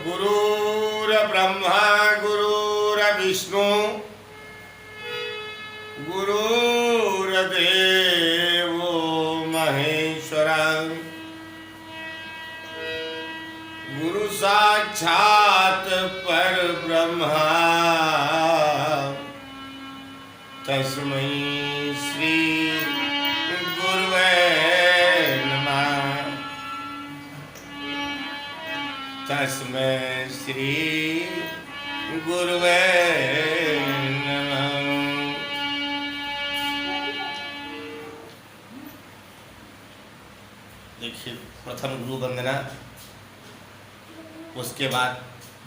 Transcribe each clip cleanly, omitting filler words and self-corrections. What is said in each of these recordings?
गुरुर्ब्रह्मा गुरुर्विष्णु गुरुर्देवो महेश्वरः गुरु साक्षात् परब्रह्म तस्मै श्री गुरुवे नमः। तस्मै श्री गुरुवे नमः। देखिए, प्रथम गुरु वंदना, उसके बाद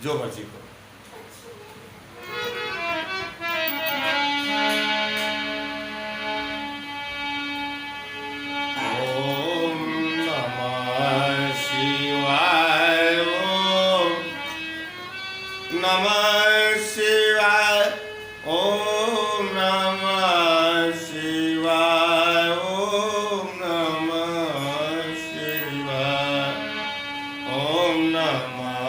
जो मर्जी करो। ओम नमः शिवाय, ओम नमः शिवाय, ओम नमः शिवाय, ओम नमः शिवाय, ओम नमः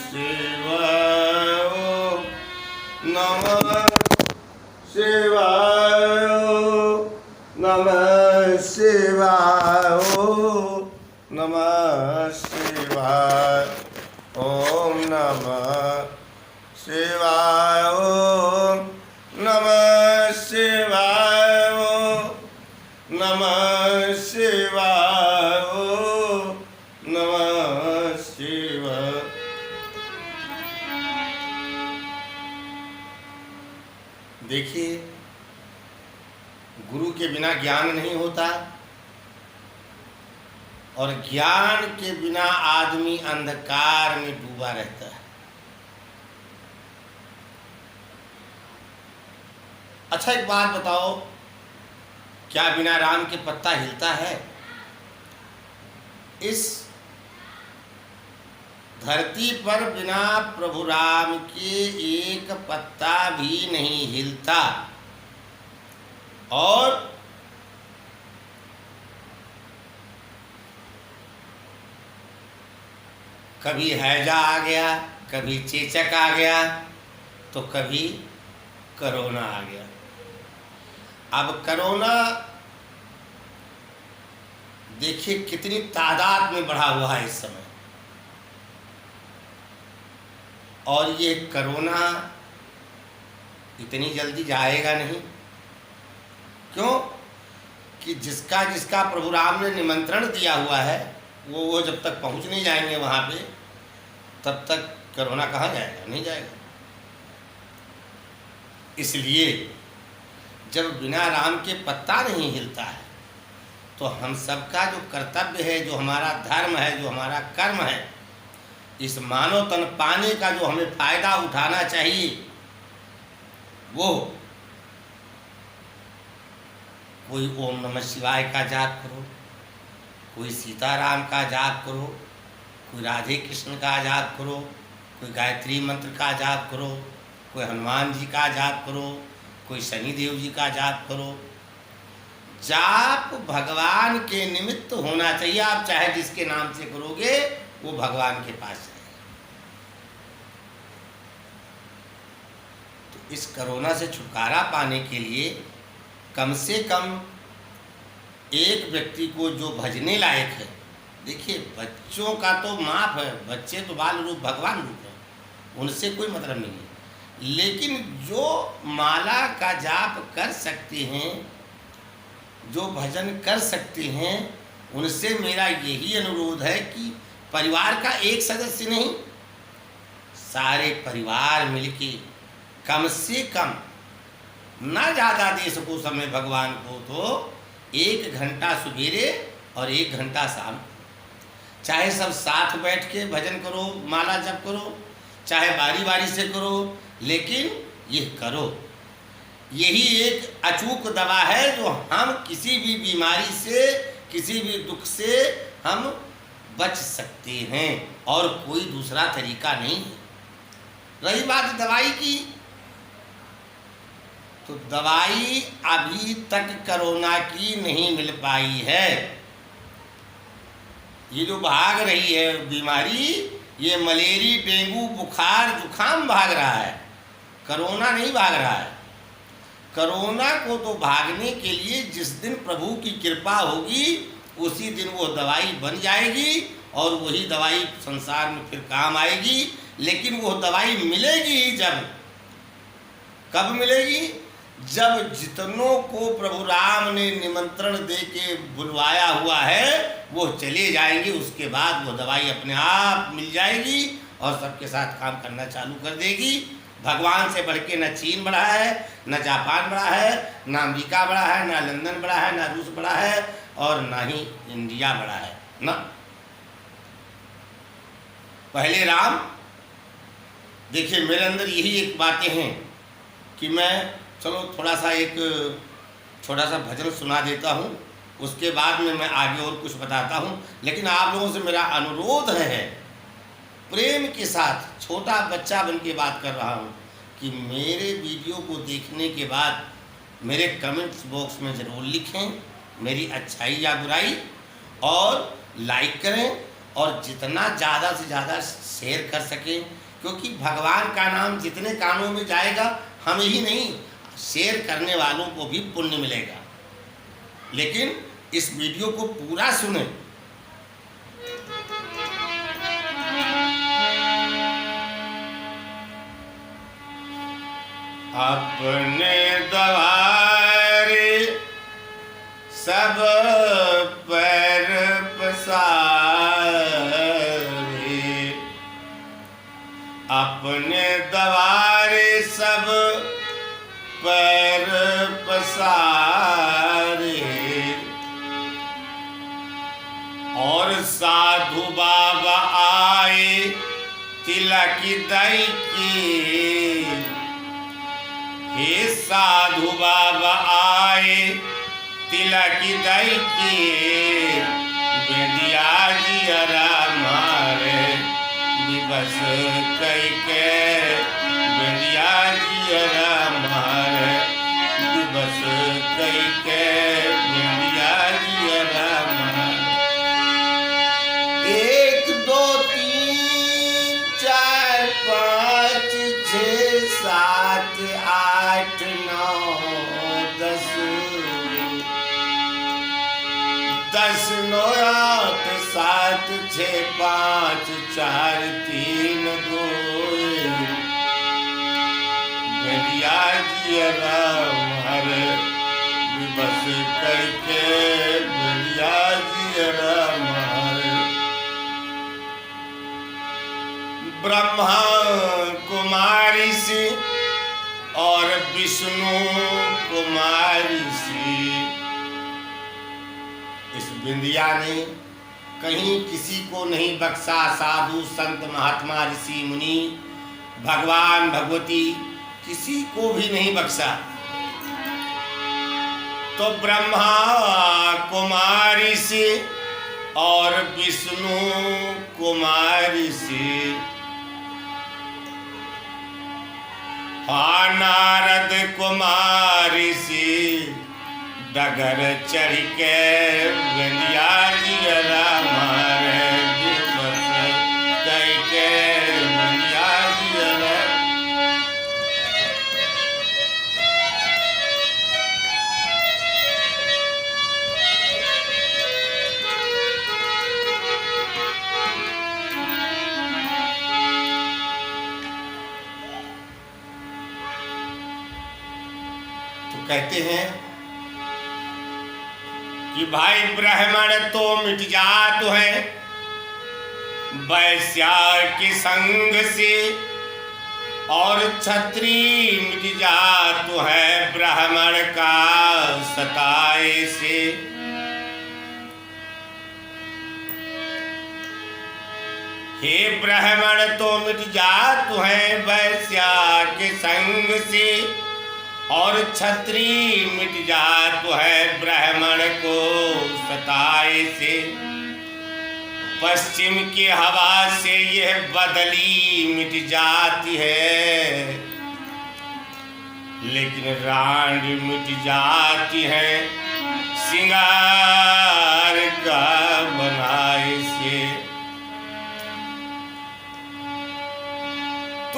शिवाय, ओम नमः शिवाय, ओम नमः शिवाय, ओम नमः शिवाय, ओम नमः शिवाय, ओम नमः शिवाय, ओम नमः शिवाय, ओम नमः शिवाय। देखिए, गुरु के बिना ज्ञान नहीं होता और ज्ञान के बिना आदमी अंधकार में डूबा रहता है। अच्छा, एक बात बताओ, क्या बिना राम के पत्ता हिलता है? इस धरती पर बिना प्रभु राम के एक पत्ता भी नहीं हिलता। और कभी हैजा आ गया, कभी चेचक आ गया, तो कभी कोरोना आ गया। अब कोरोना देखिए कितनी तादाद में बढ़ा हुआ है इस समय। और ये कोरोना इतनी जल्दी जाएगा नहीं। क्यों? कि जिसका जिसका प्रभु राम ने निमंत्रण दिया हुआ है वो जब तक पहुंच नहीं जाएंगे वहाँ पे, तब तक कोरोना कहाँ जाएगा? नहीं जाएगा। इसलिए जब बिना राम के पत्ता नहीं हिलता है, तो हम सबका जो कर्तव्य है, जो हमारा धर्म है, जो हमारा कर्म है, इस मानव तन पाने का जो हमें फायदा उठाना चाहिए, वो कोई ओम नमः शिवाय का जाप करो, कोई सीताराम का जाप करो, कोई राधे कृष्ण का जाप करो, कोई गायत्री मंत्र का जाप करो, कोई हनुमान जी का जाप करो, कोई शनिदेव जी का जाप करो। जाप भगवान के निमित्त होना चाहिए। आप चाहे जिसके नाम से करोगे वो भगवान के पास जाएगा। तो इस कोरोना से छुटकारा पाने के लिए कम से कम एक व्यक्ति को जो भजने लायक है, देखिए बच्चों का तो माफ है, बच्चे तो बाल रूप भगवान रूप है, उनसे कोई मतलब नहीं है। लेकिन जो माला का जाप कर सकते हैं, जो भजन कर सकते हैं, उनसे मेरा यही अनुरोध है कि परिवार का एक सदस्य नहीं, सारे परिवार मिलके कम से कम, ना ज़्यादा दे सको समय भगवान को, तो 1 घंटा सुबेरे और 1 घंटा शाम, चाहे सब साथ बैठ के भजन करो, माला जप करो, चाहे बारी बारी से करो, लेकिन ये करो। यही एक अचूक दवा है जो हम किसी भी बीमारी से, किसी भी दुख से हम बच सकते हैं, और कोई दूसरा तरीका नहीं है। रही बात दवाई की, तो दवाई अभी तक कोरोना की नहीं मिल पाई है। ये जो भाग रही है बीमारी, ये मलेरी, डेंगू, बुखार, जुखाम भाग रहा है, कोरोना नहीं भाग रहा है। कोरोना को तो भागने के लिए जिस दिन प्रभु की कृपा होगी उसी दिन वो दवाई बन जाएगी और वही दवाई संसार में फिर काम आएगी। लेकिन वो दवाई मिलेगी ही जब, कब मिलेगी? जब जितनों को प्रभु राम ने निमंत्रण दे के बुलवाया हुआ है वो चले जाएंगे, उसके बाद वो दवाई अपने आप मिल जाएगी और सबके साथ काम करना चालू कर देगी। भगवान से बढ़ के न चीन बड़ा है, न जापान बड़ा है, न अमेरिका बड़ा है, न लंदन बड़ा है, न रूस बड़ा है और न ही इंडिया बड़ा है ना। पहले राम, देखिए मेरे अंदर यही एक बातें हैं कि मैं चलो थोड़ा सा एक छोटा सा भजन सुना देता हूँ, उसके बाद में मैं आगे और कुछ बताता हूँ। लेकिन आप लोगों से मेरा अनुरोध है, प्रेम के साथ, छोटा बच्चा बन के बात कर रहा हूँ कि मेरे वीडियो को देखने के बाद मेरे कमेंट्स बॉक्स में ज़रूर लिखें मेरी अच्छाई या बुराई, और लाइक करें और जितना ज़्यादा से ज़्यादा शेयर कर सकें, क्योंकि भगवान का नाम जितने कानों में जाएगा हमें ही नहीं, शेयर करने वालों को भी पुण्य मिलेगा। लेकिन इस वीडियो को पूरा सुनें। अपने द्वारे सब पैर पसारे, अपने द्वारे सब पैर पसारे, और साधु बाबा आए तिलक दई की, हे साधु बाबा आए तिलक दई की, बेदिया जियरा मारे दिवस कई के, बेदिया जियरा मारे दिवस कई के, बेदिया जियरा मारे। 1 2 3 4 5 6 7 8 9 10, 10 9 8 7 6 5 4 3 2, बेदिया जियरा मारे दिवस कई के, बेदिया जियरा मारे। ब्रह्मा कुमारी से और विष्णु कुमारी से, इस बिंदिया ने कहीं किसी को नहीं बख्शा, साधु संत महात्मा ऋषि मुनि भगवान भगवती किसी को भी नहीं बख्शा। तो ब्रह्मा कुमारी से और विष्णु कुमारी से, नारद कुमारी से डगर चढ़ के बेदिया जियरा मारे दिवस कई के, बेदिया जियरा। तो कहते हैं कि भाई ब्राह्मण तो मिट जात है वैश्या के संग से, और क्षत्रिय मिट जात है ब्राह्मण का सताए से। हे ब्राह्मण तो मिट जात है वैश्या के संग से, और क्षत्रिय मिट जात है ब्राह्मण को सताए से। पश्चिम की हवा से यह बदली मिट जाती है, लेकिन रांड मिट जाती है सिंगार का बनाए से।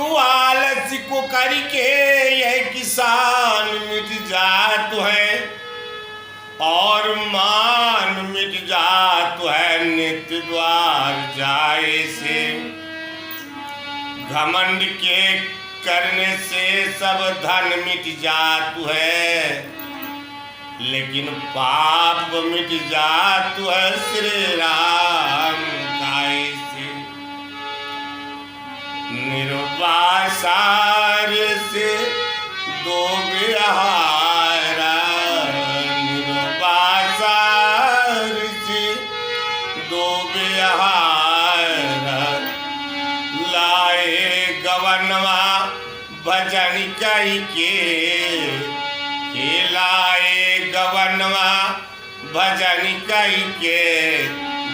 तू आलस को करके यह किसान मिट जात है, और मान मिट जात है नित्य द्वार जाए से। घमंड के करने से सब धन मिट जात है, लेकिन पाप मिट जात है श्री राम गाय से। निर्वासार से दो बिहारा, निर्वासार से दो बिहारा, लाए गवनवा भजन कई के लाए गवनवा भजन कई के।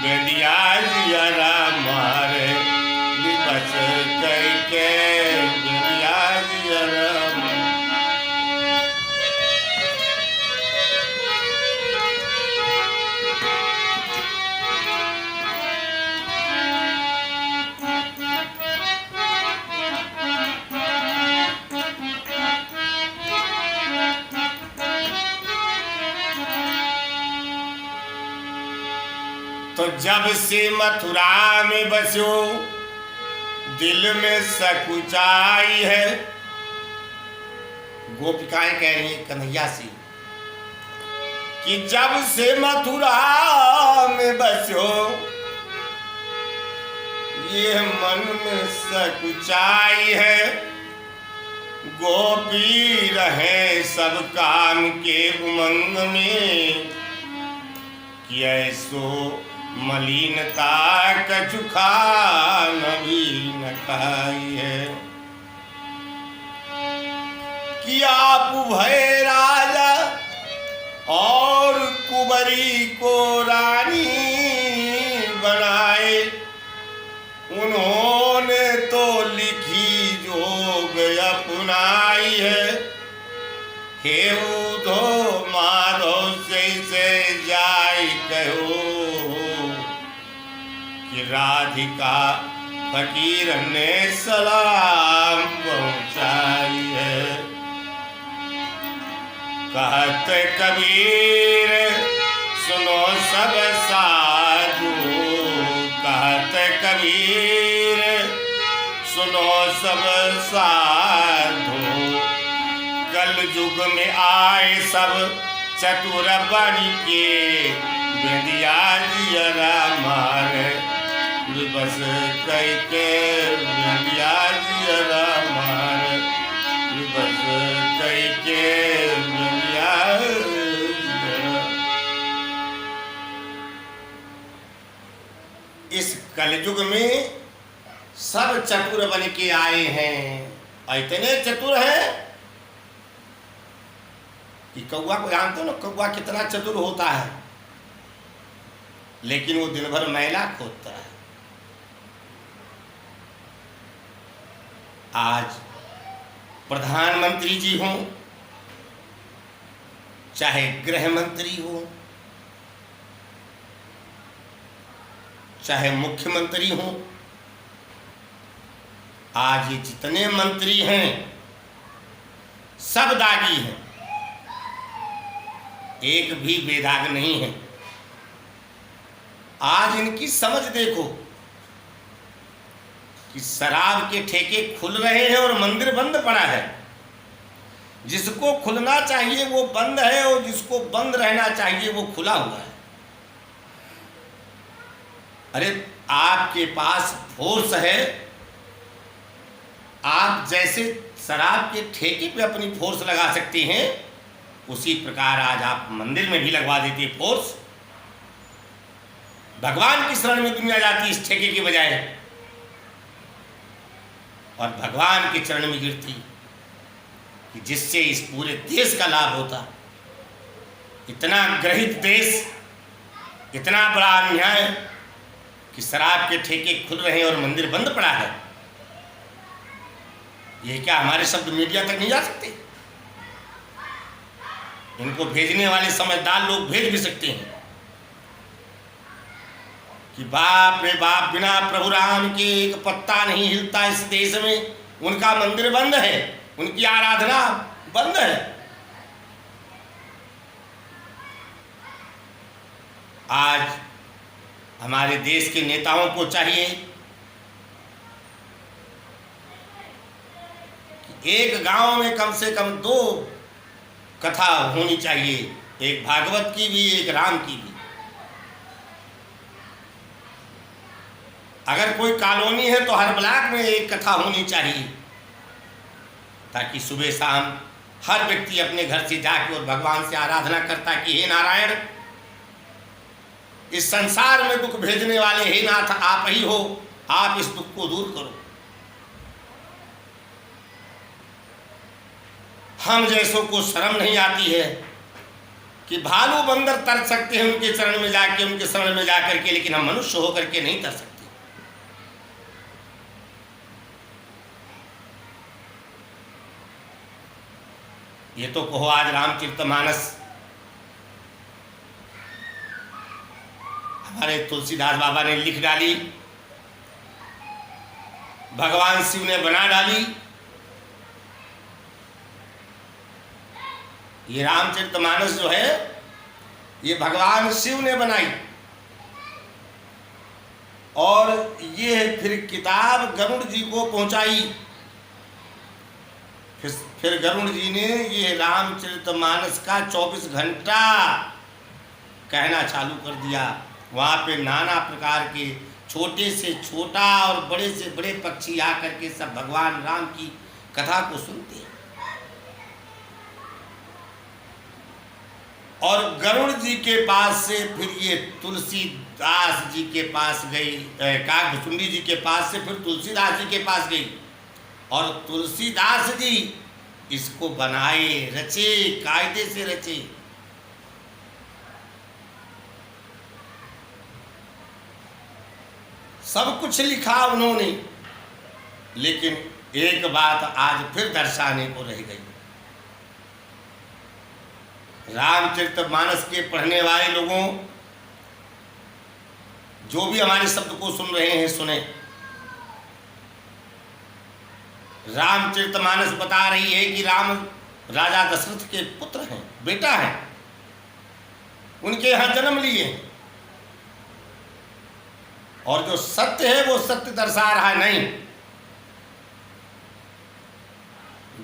बेदिया जियरा मारे विपस कई के, बेदिया जियरा तो जब से मथुरा में बसो दिल में सकुचाई है। गोपिकाएं कह रही हैं कन्हैया से कि जब से मथुरा में बसो ये मन में सकुचाई है। गोपी रहे सब काम के उमंग में, कि ऐसो मलिनता कछु खान भी न खाई है। कि आप भय राजा और कुंवरी को रानी बनाए, उन्होंने तो लिखी जोग अपनाई है। हे उधो माधव से जाय कहो कि राधिका फकीर ने सलाम पहुंचाई है। कहते कबीर सुनो सब साधु, कहते कबीर सुनो सब साधु। कल युग में आए सब चतुर बन के, बेदिया जियरा मारे बस कई के, बेदिया जियरा मारे बस कई के, बेदिया जियरा। इस कलयुग में सब चतुर बन के आए हैं, और इतने चतुर हैं कि कौवा को जानते हो ना, कौवा कितना चतुर होता है, लेकिन वो दिन भर मैला खोदता है। आज प्रधानमंत्री जी हों, चाहे गृह मंत्री हो, चाहे मुख्यमंत्री हो, आज ये जितने मंत्री हैं सब दागी हैं, एक भी बेदाग नहीं है। आज इनकी समझ देखो कि शराब के ठेके खुल रहे हैं और मंदिर बंद पड़ा है। जिसको खुलना चाहिए वो बंद है, और जिसको बंद रहना चाहिए वो खुला हुआ है। अरे आपके पास फोर्स है, आप जैसे शराब के ठेके पे अपनी फोर्स लगा सकते हैं, उसी प्रकार आज आप मंदिर में भी लगवा देती है फोर्स। भगवान की शरण में दुनिया जाती इस ठेके के बजाय, और भगवान के चरण में गिरती, कि जिससे इस पूरे देश का लाभ होता। इतना ग्रहित देश, इतना बड़ा अन्याय कि शराब के ठेके खुल रहे हैं और मंदिर बंद पड़ा है। यह क्या हमारे शब्द मीडिया तक नहीं जा सकते? इनको भेजने वाले समझदार लोग भेज भी सकते हैं कि बाप रे बाप, बिना प्रभु राम के एक पत्ता नहीं हिलता इस देश में। उनका मंदिर बंद है, उनकी आराधना बंद है। आज हमारे देश के नेताओं को चाहिए कि एक गांव में कम से कम 2 कथा होनी चाहिए, एक भागवत की भी, एक राम की भी। अगर कोई कॉलोनी है तो हर ब्लॉक में एक कथा होनी चाहिए, ताकि सुबह शाम हर व्यक्ति अपने घर से जाके और भगवान से आराधना करता कि हे नारायण, इस संसार में दुख भेजने वाले हे नाथ आप ही हो, आप इस दुख को दूर करो। हम जैसों को शर्म नहीं आती है कि भालू बंदर तर सकते हैं उनके चरण में जाके, उनके शरण में जाकर के, लेकिन हम मनुष्य होकर के नहीं तर सकते। ये तो कहो आज रामचरितमानस हमारे तुलसीदास बाबा ने लिख डाली, भगवान शिव ने बना डाली। ये रामचरितमानस जो है ये भगवान शिव ने बनाई, और ये फिर किताब गरुड़ जी को पहुंचाई। फिर गरुड़ जी ने ये रामचरितमानस का 24 घंटा कहना चालू कर दिया। वहाँ पे नाना प्रकार के छोटे से छोटा और बड़े से बड़े पक्षी आकर के सब भगवान राम की कथा को सुनते हैं। और गरुड़ जी के पास से फिर ये तुलसीदास जी के पास गई, काकभुसुंडी जी के पास से फिर तुलसीदास जी के पास गई, और तुलसीदास जी इसको बनाए, रचे, कायदे से रचे। सब कुछ लिखा उन्होंने, लेकिन एक बात आज फिर दर्शाने को रह गई। रामचरितमानस के पढ़ने वाले लोगों, जो भी हमारे शब्द को सुन रहे हैं सुने। रामचरितमानस बता रही है कि राम राजा दशरथ के पुत्र हैं, बेटा है, उनके यहाँ जन्म लिए हैं, और जो सत्य है वो सत्य दर्शा रहा है। नहीं,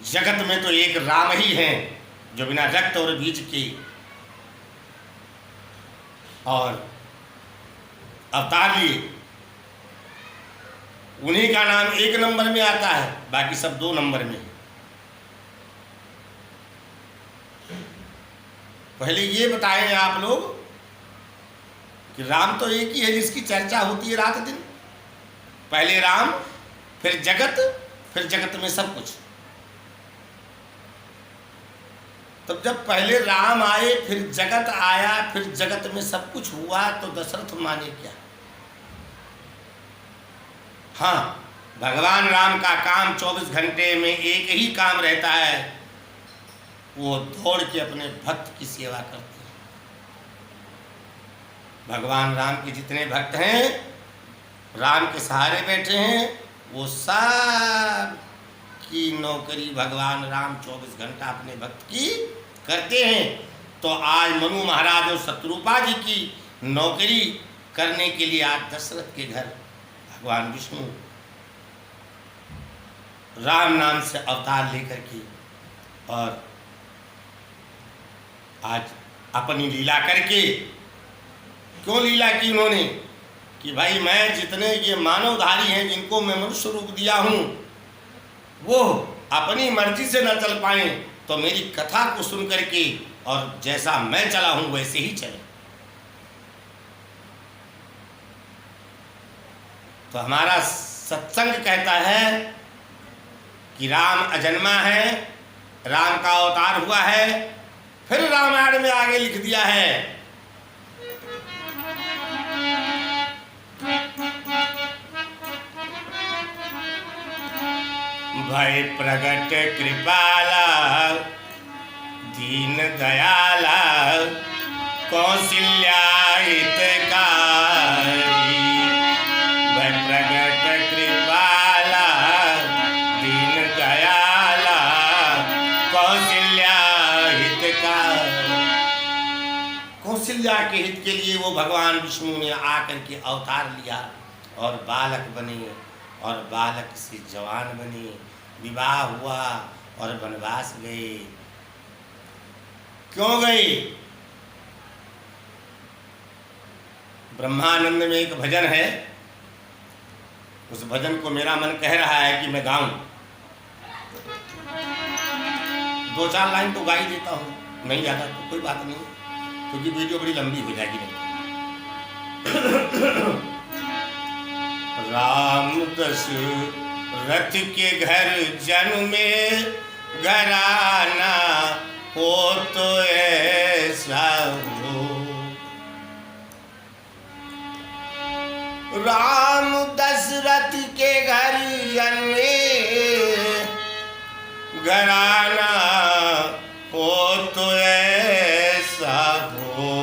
जगत में तो एक राम ही है जो बिना रक्त और बीज के और अवतार लिए। उन्हीं का नाम 1 नंबर में आता है, बाकी सब 2 नंबर में है। पहले ये बताएं आप लोग कि राम तो एक ही है जिसकी चर्चा होती है रात दिन। पहले राम, फिर जगत में सब कुछ। तब जब पहले राम आए, फिर जगत आया, फिर जगत में सब कुछ हुआ, तो दशरथ माने क्या? हाँ, भगवान राम का काम 24 घंटे में एक ही काम रहता है, वो दौड़ के अपने भक्त की सेवा करते हैं। भगवान राम के जितने भक्त हैं, राम के सहारे बैठे हैं, वो सब की नौकरी भगवान राम 24 घंटा अपने भक्त की करते हैं। तो आज मनु महाराज और शत्रुपा जी की नौकरी करने के लिए आज दशरथ के घर भगवान विष्णु राम नाम से अवतार लेकर के और आज अपनी लीला करके, क्यों लीला की उन्होंने कि भाई मैं जितने ये मानवधारी हैं जिनको मैं मनुष्य रूप दिया हूँ, वो अपनी मर्जी से न चल पाए, तो मेरी कथा को सुन करके और जैसा मैं चला हूँ वैसे ही चले। तो हमारा सत्संग कहता है कि राम अजन्मा है, राम का अवतार हुआ है। फिर रामायण में आगे लिख दिया है भय प्रगट कृपाला दीन दयाला कौशल्या हितकारी। भय प्रगट कृपाला दीन कौशल्या के हित के लिए वो भगवान विष्णु ने आकर के अवतार लिया और बालक बने और बालक से जवान बने, विवाह हुआ और वनवास गए। क्यों गए? ब्रह्मानंद में एक भजन है, उस भजन को मेरा मन कह रहा है कि मैं गाऊं। 2-4 लाइन तो गा ही देता हूँ, नहीं ज़्यादा तो कोई बात नहीं, क्योंकि वीडियो बड़ी लंबी हो जाएगी नहीं। राम दशरथ के घर जन्मे, घराना हो तो ऐसा हो। राम दशरथ के घर जन्मे, घराना हो तो ऐसा हो।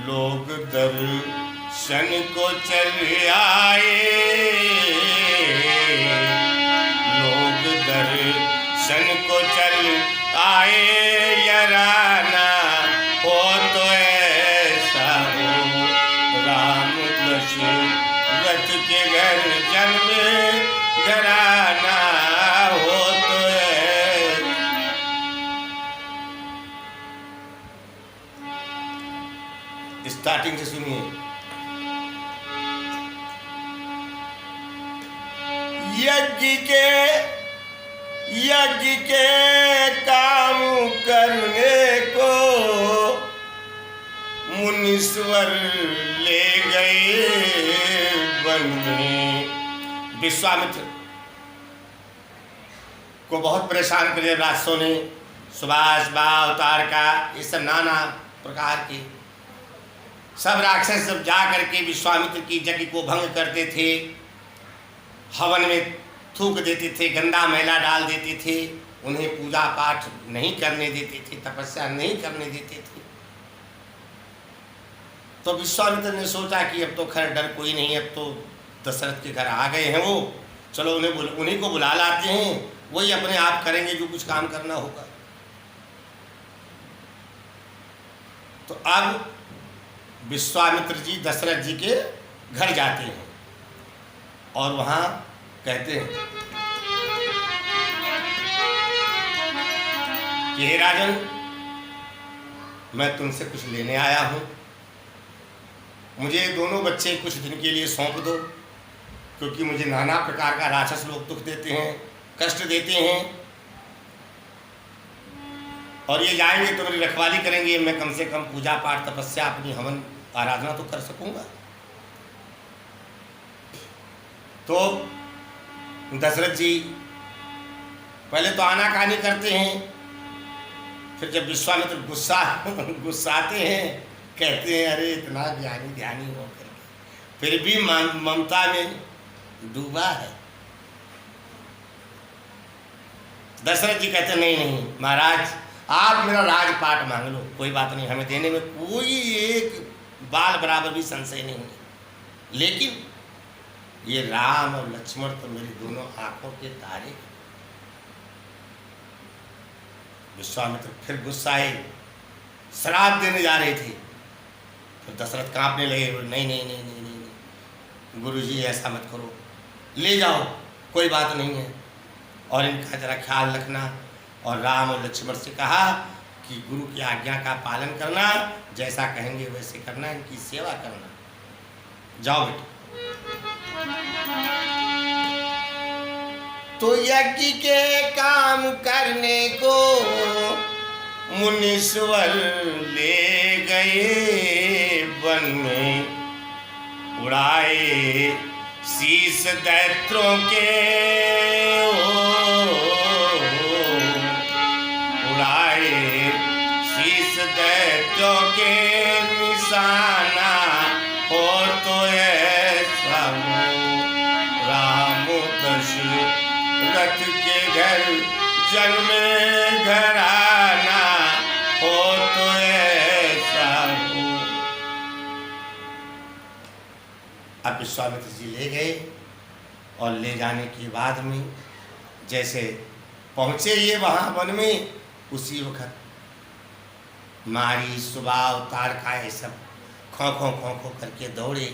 लोग दर्शन को चल आए, लोग दर्शन को चल आए, यराना हो तो ऐसा हो। राम दशरथ के घर जन्मे, घराना हो तो स्टार्टिंग से सुनिए। यज्ञ के काम करने को मुनीश्वर ले गए वन में। विश्वामित्र को बहुत परेशान करे राक्षसों ने, सुभाष बा अवतार का, ये सब नाना प्रकार के सब राक्षस सब जा करके विश्वामित्र की यज्ञ को भंग करते थे, हवन में थूक देते थे, गंदा मैला डाल देते थे, उन्हें पूजा पाठ नहीं करने देते थे, तपस्या नहीं करने देते थे। तो विश्वामित्र ने सोचा कि अब तो खैर डर कोई नहीं, अब तो दशरथ के घर आ गए हैं वो, चलो उन्हीं को बुला लाते हैं, वही अपने आप करेंगे जो कुछ काम करना होगा। तो अब विश्वामित्र जी दशरथ जी के घर जाते हैं और वहाँ कहते हैं कि हे राजन, मैं तुमसे कुछ लेने आया हूँ, मुझे दोनों बच्चे कुछ दिन के लिए सौंप दो, क्योंकि मुझे नाना प्रकार का राक्षस लोग दुख देते हैं, कष्ट देते हैं, और ये जाएंगे तो मेरी रखवाली करेंगे, मैं कम से कम पूजा पाठ तपस्या अपनी हवन आराधना तो कर सकूंगा। तो दशरथ जी पहले तो आनाकानी करते हैं, फिर जब विश्वामित्र गुस्साते हैं, कहते हैं अरे इतना ज्ञानी हो करके फिर भी ममता में डूबा है। दशरथ जी कहते नहीं महाराज, आप मेरा राजपाट मांग लो, कोई बात नहीं, हमें देने में कोई एक बाल बराबर भी संशय नहीं है, लेकिन ये राम और लक्ष्मण तो मेरी दोनों आंखों के तारे। विश्वामित्र फिर गुस्साए, श्राप देने जा रहे थे, फिर दशरथ कांपने लगे, नहीं गुरुजी ऐसा मत करो, ले जाओ, कोई बात नहीं है, और इनका जरा ख्याल रखना। और राम और लक्ष्मण से कहा कि गुरु की आज्ञा का पालन करना, जैसा कहेंगे वैसे करना, इनकी सेवा करना, जाओ बेटा। तो यज्ञ के काम करने को मुनीश्वर ले गए वन में, उड़ाए शीश दैत्रों के, उड़ाए शीश दैत्यों के, निशाना हो तो ऐसा हो। राम दशरथ के घर जन्मे, घराना हो तो ऐसा हो। अब विश्वामित्र जी ले गए, और ले जाने के बाद में जैसे पहुँचे ये वहाँ वन में, उसी वक्त मारी सुबाव तारका ये सब खो खो खो खो करके दौड़े।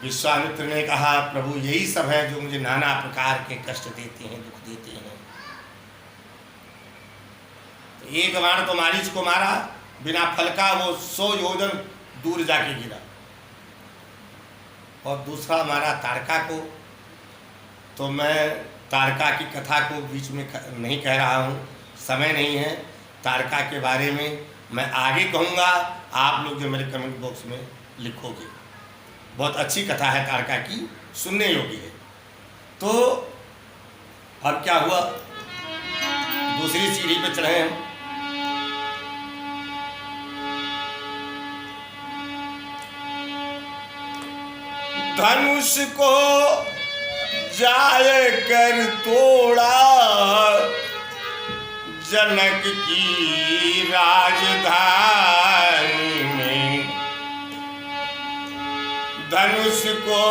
विश्वामित्र ने कहा प्रभु यही सब है जो मुझे नाना प्रकार के कष्ट देते हैं, दुख देते हैं। तो एक बाण तो मारीच को मारा, बिना फल का वो 100 योजन दूर जाके गिरा, और दूसरा मारा तारका को। तो मैं तारका की कथा को बीच में नहीं कह रहा हूँ, समय नहीं है। तारका के बारे में मैं आगे कहूँगा, आप लोग जो मेरे कमेंट बॉक्स में लिखोगे। बहुत अच्छी कथा है तारका की, सुनने योग्य है। तो अब क्या हुआ, दूसरी सीढ़ी पे चढ़े हम। धनुष को जाए कर तोड़ा, जनक की राजधानी में। धनुष को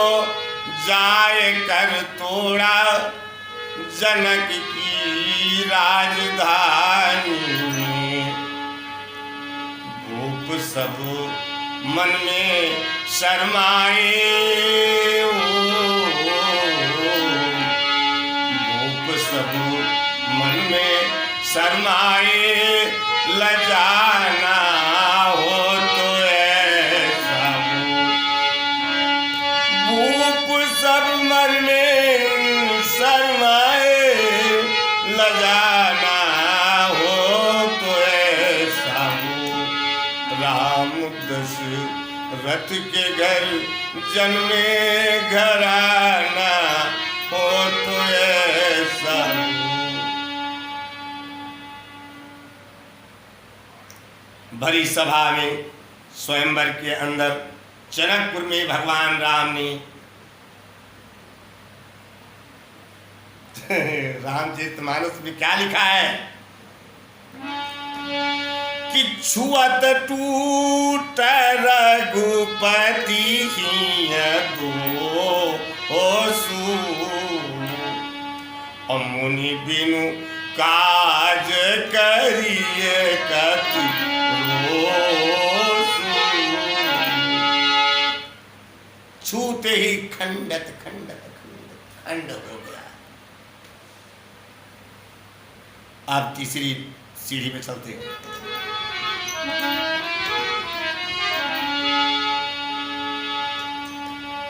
जाए कर तोड़ा, जनक की राजधानी में। भूप सब मन में शर्माए, भूप सब मन में शर्माए, लजाना हो तो ऐसा हो। भूप सब मन में शर्माए, लजाना हो तो ऐसा हो। राम दशरथ के घर जन्मे, घराना हो तो ऐसा हो। भरी सभा में स्वयंवर के अंदर जनकपुर में भगवान राम ने रामचरितमानस में क्या लिखा है कि छुअत टूट रघुपति दो सू, मुनि बिनु काज करिए कति छूते ही खंडत खंडत खंडत खंड हो गया। आप तीसरी सीढ़ी पे चलते हैं।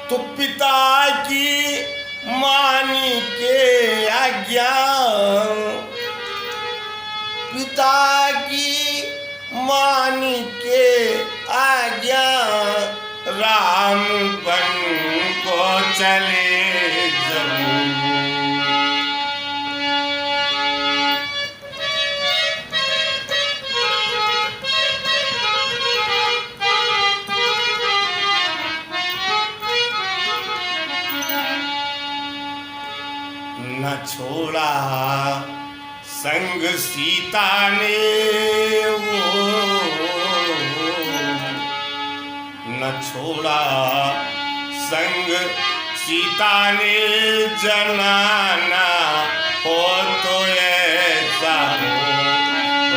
तो पिता की मानी के आज्ञा, पिता की मानी के आज्ञा, राम बन को चले जरूर। न छोड़ा संग सीता ने वो, न छोड़ा संग सीता ने, जनाना हो तो ऐसा हो।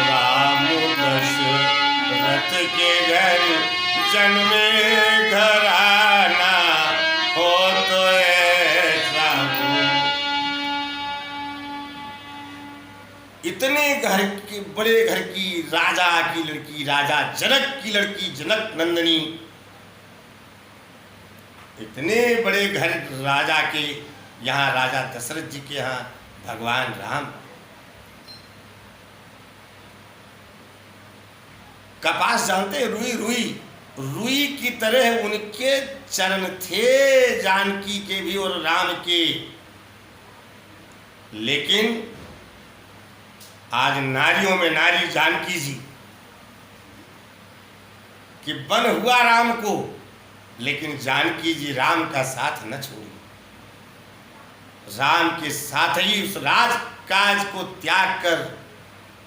राम दशरथ के घर जन्मे, घराना हो तो ऐसा हो। इतने घर के बड़े घर की राजा की लड़की, राजा जनक की लड़की जनक नंदिनी, इतने बड़े घर राजा के यहाँ, राजा दशरथ जी के यहाँ भगवान राम। कपास जानते हैं, रुई रुई रुई की तरह उनके चरण थे, जानकी के भी और राम के। लेकिन आज नारियों में नारी जानकी जी कि बन हुआ राम को, लेकिन जानकी जी राम का साथ न छोड़ी। राम के साथ ही उस राज काज को त्याग कर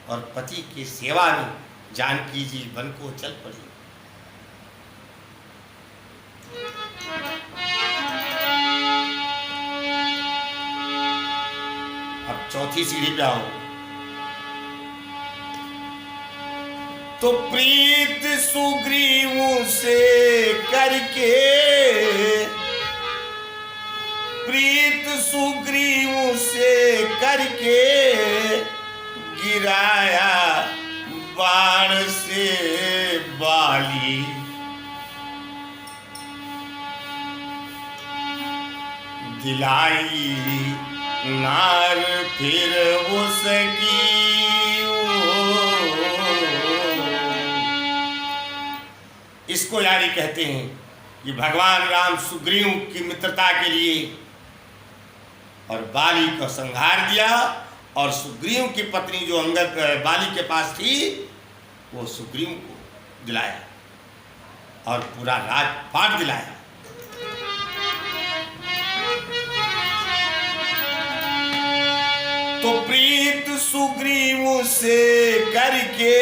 और पति की सेवा में जानकी जी वन को चल पड़ी। अब चौथी सीढ़ी पे आओ। तो प्रीत सुग्रीव से करके, प्रीत सुग्रीव से करके गिराया बाण से बाली। दिलाई नार फिर उसकी, इसको यानी कहते हैं कि भगवान राम सुग्रीव की मित्रता के लिए और बाली को संहार दिया, और सुग्रीव की पत्नी जो अंगद बाली के पास थी वो सुग्रीव को दिलाया और पूरा राजपाट दिलाया। तो प्रीत सुग्रीव से करके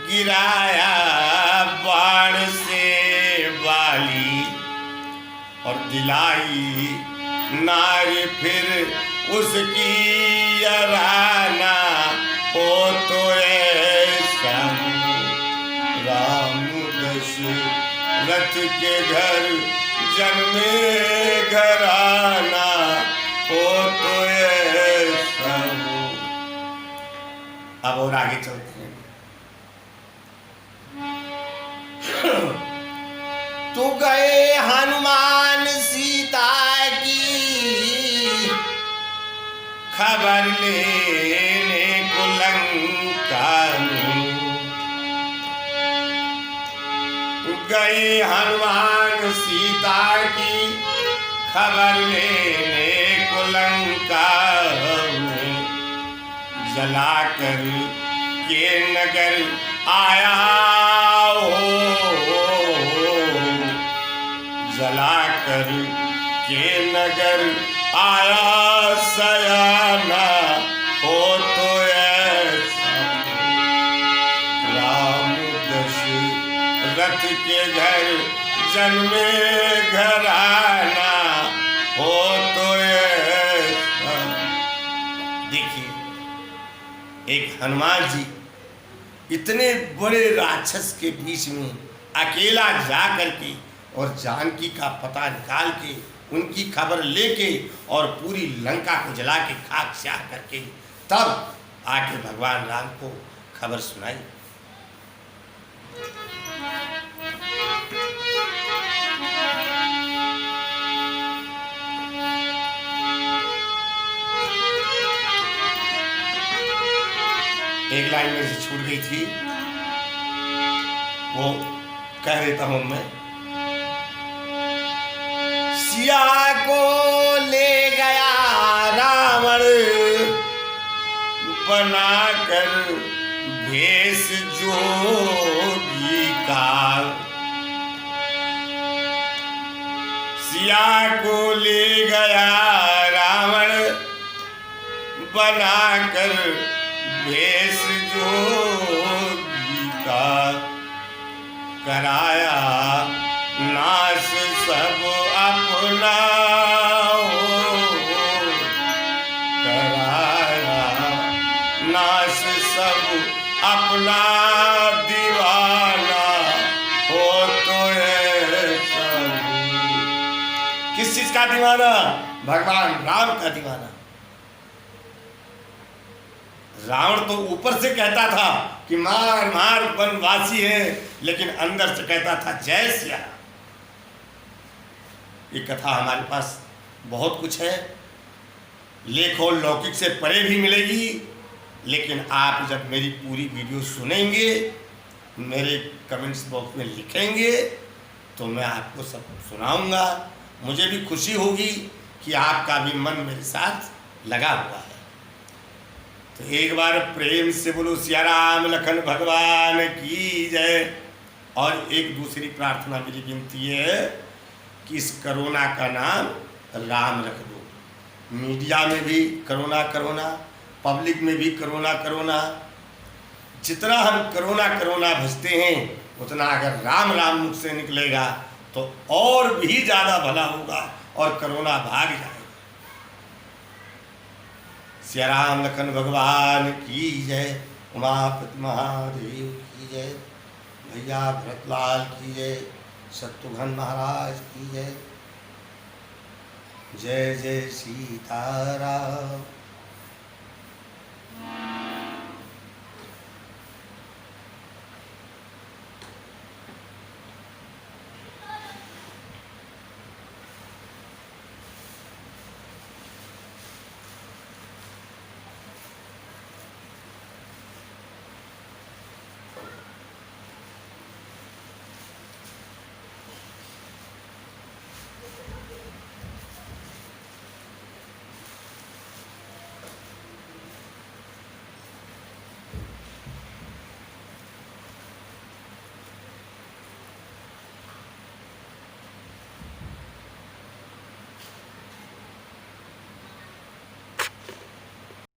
गिराया बाण से बाली, और दिलाई नारी फिर उसकी अराना हो तो ऐसा। राम दशरथ के घर जन्मे घराना हो तो ऐसा। अब और आगे चलते हैं। तो गए हनुमान सीता की खबर लेने को लंका में। गए हनुमान सीता की खबर लेने को लंका में। जलाकर के नगर आया हो, जलाकर के नगर आया सयाना हो तो ऐसा। राम दशरथ के घर जन्मे घराना हो तो ऐसा। देखिए, एक हनुमान जी इतने बड़े राक्षस के बीच में अकेला जा करके और जानकी का पता निकाल के, उनकी खबर लेके और पूरी लंका को जला के खाक स्याह करके तब आके भगवान राम को खबर सुनाई। एक लाइन में से छूट गई थी, वो कह देता हूं मैं। सिया को ले गया रावण बनाकर भेष जोगी का। सिया को ले गया रावण बनाकर भेष जोगी का। कराया नाश सब अपना हो, कराया नाश सब अपना दीवाना हो तो ऐसा। किस चीज का दीवाना? भगवान राम का दीवाना। रावण तो ऊपर से कहता था कि मार मार वनवासी है, लेकिन अंदर से कहता था जय सिया। ये कथा हमारे पास बहुत कुछ है, लेख और लौकिक से परे भी मिलेगी। लेकिन आप जब मेरी पूरी वीडियो सुनेंगे, मेरे कमेंट्स बॉक्स में लिखेंगे, तो मैं आपको सब सुनाऊंगा। मुझे भी खुशी होगी कि आपका भी मन मेरे साथ लगा हुआ है। तो एक बार प्रेम से बोलो सिया राम लखन भगवान की जय। और एक दूसरी प्रार्थना मेरी विनती है कि इस कोरोना का नाम राम रख दो। मीडिया में भी कोरोना कोरोना, पब्लिक में भी कोरोना कोरोना। जितना हम कोरोना कोरोना भजते हैं, उतना अगर राम राम मुख से निकलेगा तो और भी ज़्यादा भला होगा और कोरोना भाग जाएगा। सिया राम लखन भगवान की जय। उमापति महादेव की जय। भैया भरतलाल की जय। शत्रुघ्न महाराज की जय। जय जय सीताराम।